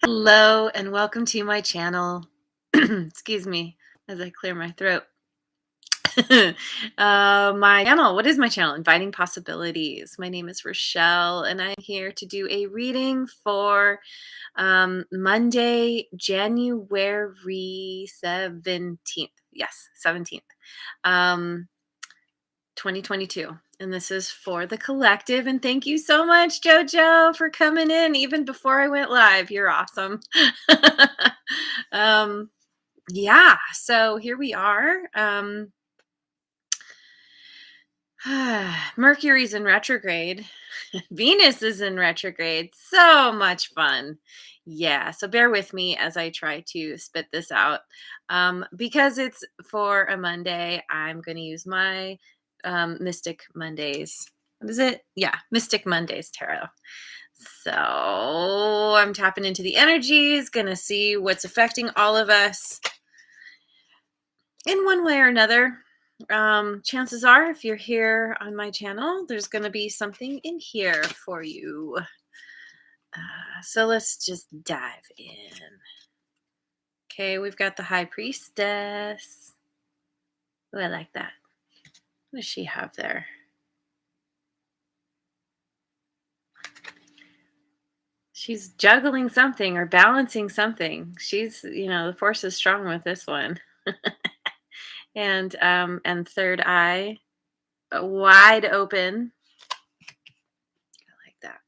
Hello and welcome to my channel. Excuse me as I clear my throat. My channel, what is my channel? Inviting Possibilities. My name is Rochelle and I'm here to do a reading for Monday, January 17th. Yes, 17th. 2022. And this is for the collective. And thank you so much, JoJo, for coming in even before I went live. You're awesome. Yeah, so here we are. Mercury's in retrograde. Venus is in retrograde. So much fun. Yeah, so bear with me as I try to spit this out. Because it's for a Monday, I'm going to use my Mystic Mondays. What is it? Yeah, Mystic Mondays Tarot. So I'm tapping into the energies, going to see what's affecting all of us in one way or another. Chances are, if you're here on my channel, there's going to be something in here for you. So let's just dive in. Okay, we've got the High Priestess. Oh, I like that. What does she have there? She's juggling something or balancing something. She's, the force is strong with this one. And third eye wide open. I like that.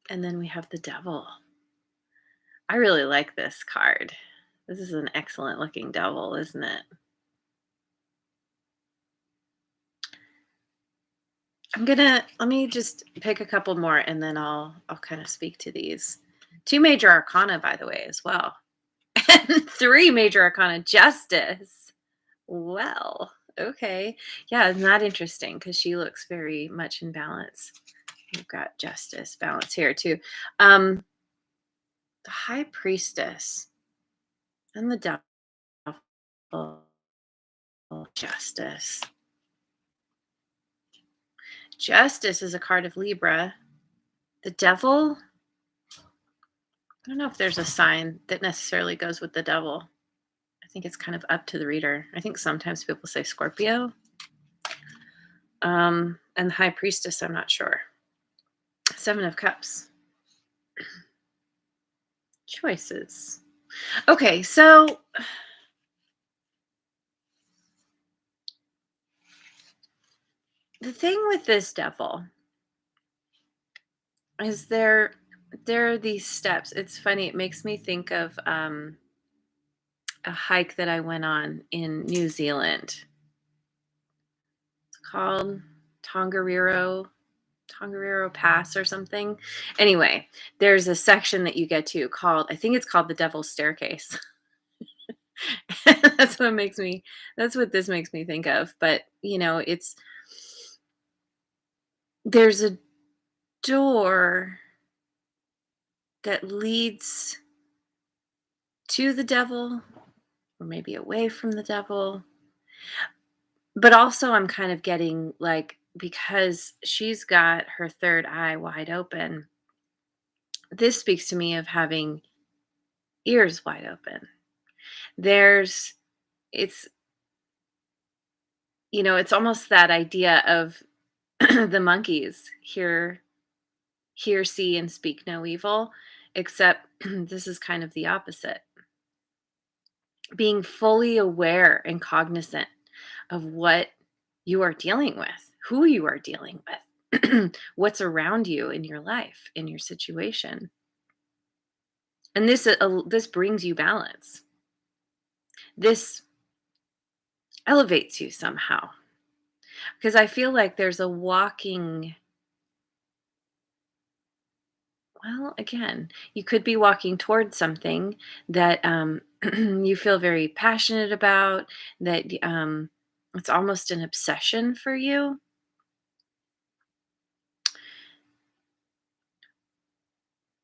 And then we have the Devil. I really like this card. This is an excellent looking devil, isn't it? Let me just pick a couple more and then I'll kind of speak to these. 2 major arcana, by the way, as well. And 3 major arcana. Justice. Well, okay. Yeah, isn't that interesting? Because she looks very much in balance. We've got Justice, balance here too. The High Priestess and the Devil. Justice. Justice is a card of Libra. The Devil, I don't know if there's a sign that necessarily goes with the Devil. I think it's kind of up to the reader. I think sometimes people say Scorpio. And the High Priestess, I'm not sure. 7 of Cups. Choices. Okay, so the thing with this Devil is there are these steps. It's funny. It makes me think of a hike that I went on in New Zealand. It's called Tongariro Pass or something. Anyway, there's a section that you get to called, I think it's called the Devil's Staircase. That's what this makes me think of. But, there's a door that leads to the devil or maybe away from the devil. But also I'm kind of getting like, because she's got her third eye wide open, this speaks to me of having ears wide open. It's almost that idea of the monkeys hear, see, and speak no evil, except this is kind of the opposite. Being fully aware and cognizant of what you are dealing with, who you are dealing with, what's around you in your life, in your situation. And this brings you balance. This elevates you somehow. Because I feel like there's a walking, well, again, you could be walking towards something that you feel very passionate about, that it's almost an obsession for you.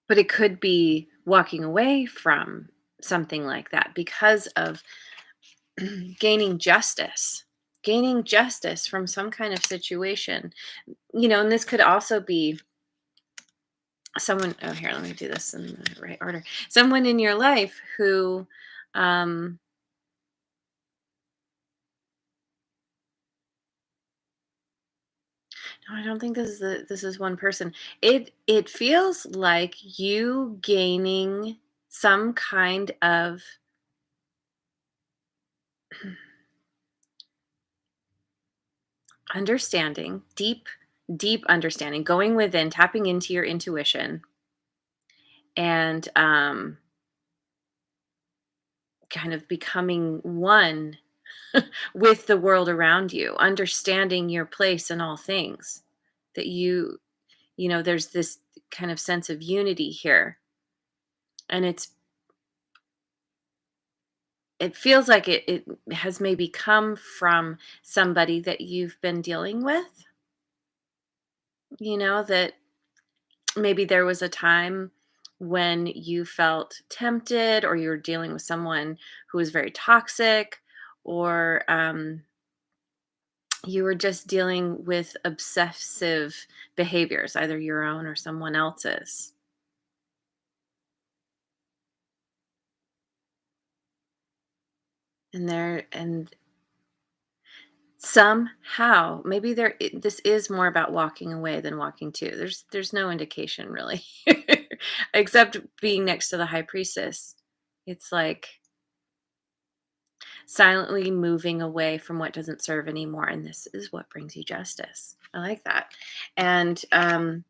But it could be walking away from something like that because of gaining justice from some kind of situation. And this could also be Oh, here, let me do this in the right order. Someone in your life who, um, no, I don't think this is one person. It feels like you gaining some kind of understanding, deep understanding, going within, tapping into your intuition, and kind of becoming one with the world around you, understanding your place in all things. That there's this kind of sense of unity here, and it feels like it has maybe come from somebody that you've been dealing with. That maybe there was a time when you felt tempted, or you were dealing with someone who was very toxic, or you were just dealing with obsessive behaviors, either your own or someone else's. And somehow maybe this is more about walking away than walking to. There's no indication really, except being next to the high priestess. It's like silently moving away from what doesn't serve anymore, and this is what brings you justice. I like that. And um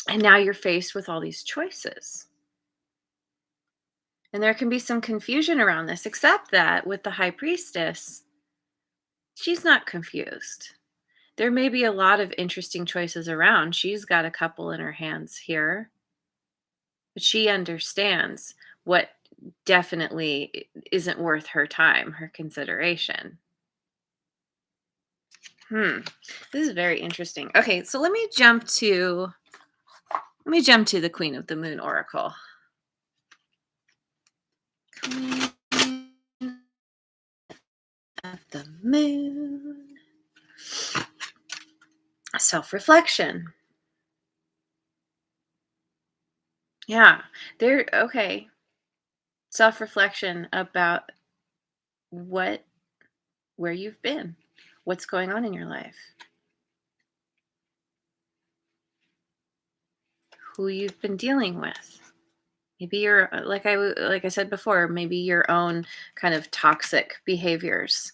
and now you're faced with all these choices, and there can be some confusion around this, except that with the high priestess, she's not confused. There may be a lot of interesting choices around. She's got a couple in her hands here, but she understands what definitely isn't worth her time, her consideration. Hmm. This is very interesting. Okay, so let me jump to the Queen of the Moon Oracle. Queen of the Moon. Self-reflection. Yeah. There okay. Self-reflection about what where you've been. What's going on in your life? Who you've been dealing with? Maybe you're like I said before, maybe your own kind of toxic behaviors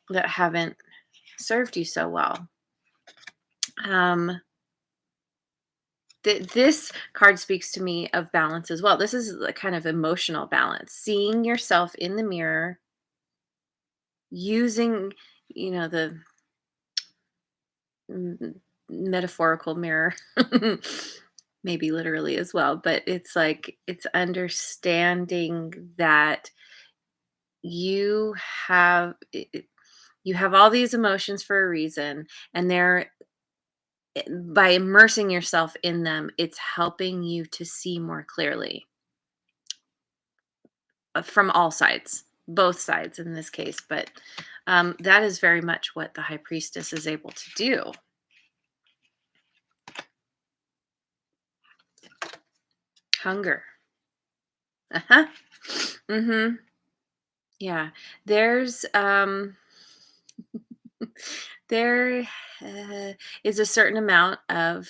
that haven't served you so well. Um this card speaks to me of balance as well. This is the kind of emotional balance, seeing yourself in the mirror, using, the mm, metaphorical mirror, maybe literally as well, but it's understanding that you have you have all these emotions for a reason, and by immersing yourself in them, it's helping you to see more clearly, from all sides, both sides in this case. But that is very much what the high priestess is able to do. Hunger. Uh-huh. Mm-hmm. Yeah. There's there is a certain amount of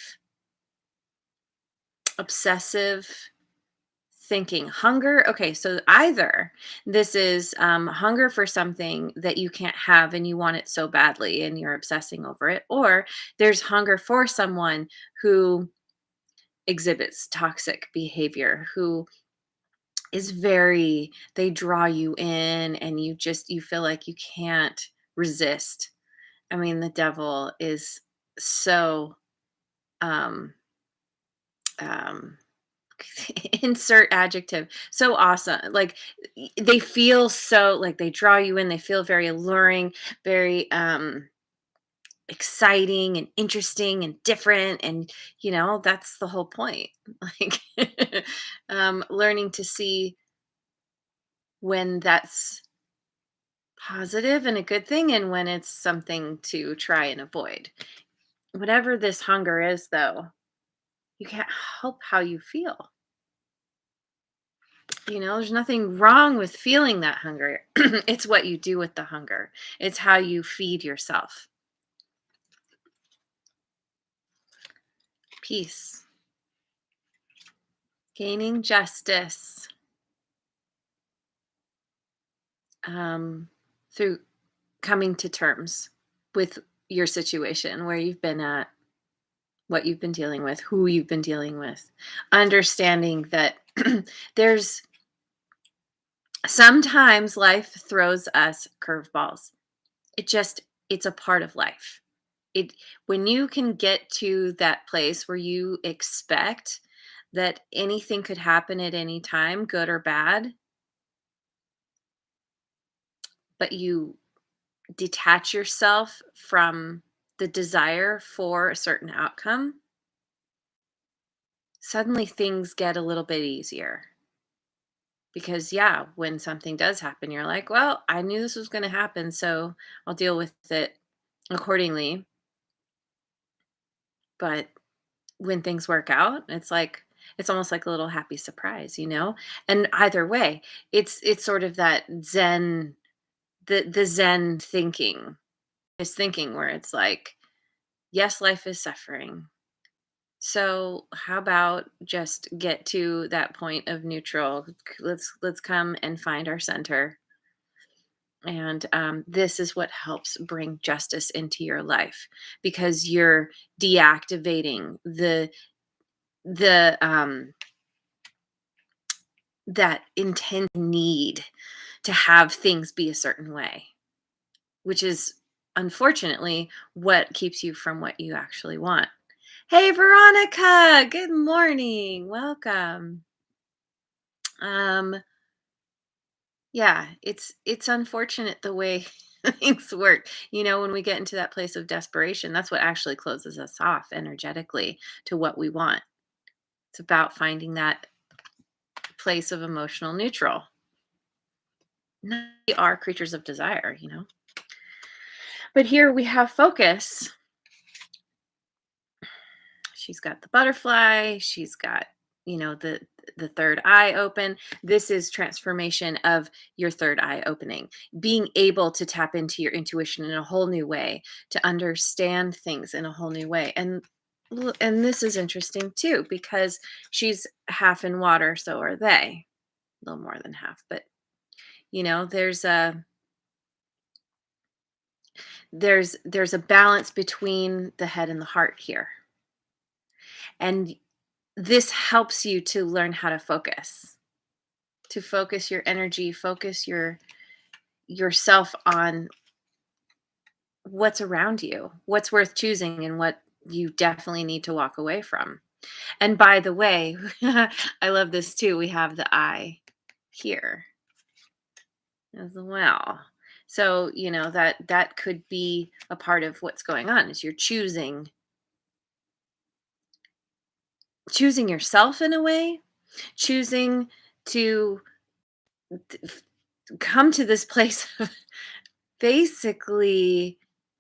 obsessive thinking. Hunger. Okay, so either this is hunger for something that you can't have and you want it so badly and you're obsessing over it, or there's hunger for someone who exhibits toxic behavior, who is they draw you in, and you feel like you can't resist. I mean, the devil is so um um insert adjective, so awesome. Like, they feel so, like, they draw you in, they feel very alluring, very exciting and interesting and different, and that's the whole point. Like, learning to see when that's positive and a good thing, and when it's something to try and avoid. Whatever this hunger is, though, You can't help how you feel. There's nothing wrong with feeling that hunger. It's what you do with the hunger. It's how you feed yourself. Peace. Gaining justice, um, through coming to terms with your situation, where you've been at, what you've been dealing with, who you've been dealing with, understanding that there's sometimes life throws us curveballs. It's a part of life. It When you can get to that place where you expect that anything could happen at any time, good or bad, but you detach yourself from the desire for a certain outcome, suddenly things get a little bit easier. Because, yeah, when something does happen, you're like, well, I knew this was going to happen, so I'll deal with it accordingly. But when things work out, it's almost like a little happy surprise. And either way, it's sort of that zen, the zen thinking, is thinking where it's like, yes, life is suffering. So how about just get to that point of neutral? Let's come and find our center. And this is what helps bring justice into your life, because you're deactivating the that intense need to have things be a certain way, which is unfortunately what keeps you from what you actually want. Hey, Veronica, good morning. Welcome. Um, yeah, it's unfortunate the way things work. When we get into that place of desperation, that's what actually closes us off energetically to what we want. It's about finding that place of emotional neutral. We are creatures of desire. But here we have focus. She's got the butterfly, she's got, the third eye open. This is transformation of your third eye opening, being able to tap into your intuition in a whole new way, to understand things in a whole new way. And this is interesting too, because she's half in water, so are they. A little more than half, but there's a balance between the head and the heart here. And this helps you to learn how to focus your energy, focus yourself on what's around you, what's worth choosing, and what you definitely need to walk away from. And by the way, I love this too. We have the eye here as well. So, that could be a part of what's going on, is you're choosing yourself in a way, choosing to come to this place of basically,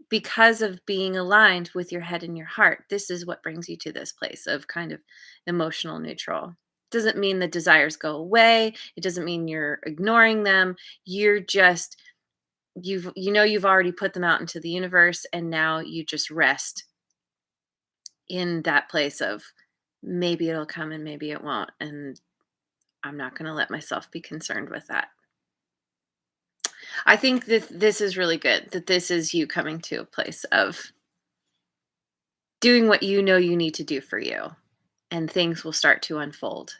because of being aligned with your head and your heart. This is what brings you to this place of kind of emotional neutral. Doesn't mean the desires go away. It doesn't mean you're ignoring them. You're just, you've already put them out into the universe, and now you just rest in that place of, maybe it'll come and maybe it won't, and I'm not going to let myself be concerned with that. I think that this is really good, that this is you coming to a place of doing what you know you need to do for you, and things will start to unfold,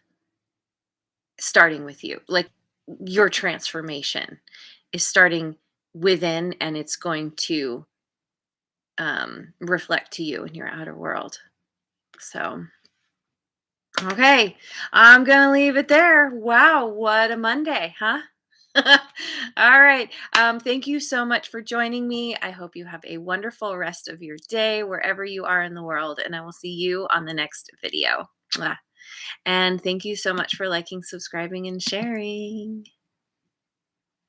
starting with you. Like, your transformation is starting within, and it's going to reflect to you in your outer world. So, okay, I'm going to leave it there. Wow, what a Monday, huh? All right. Thank you so much for joining me. I hope you have a wonderful rest of your day wherever you are in the world, and I will see you on the next video. Mwah. And thank you so much for liking, subscribing, and sharing.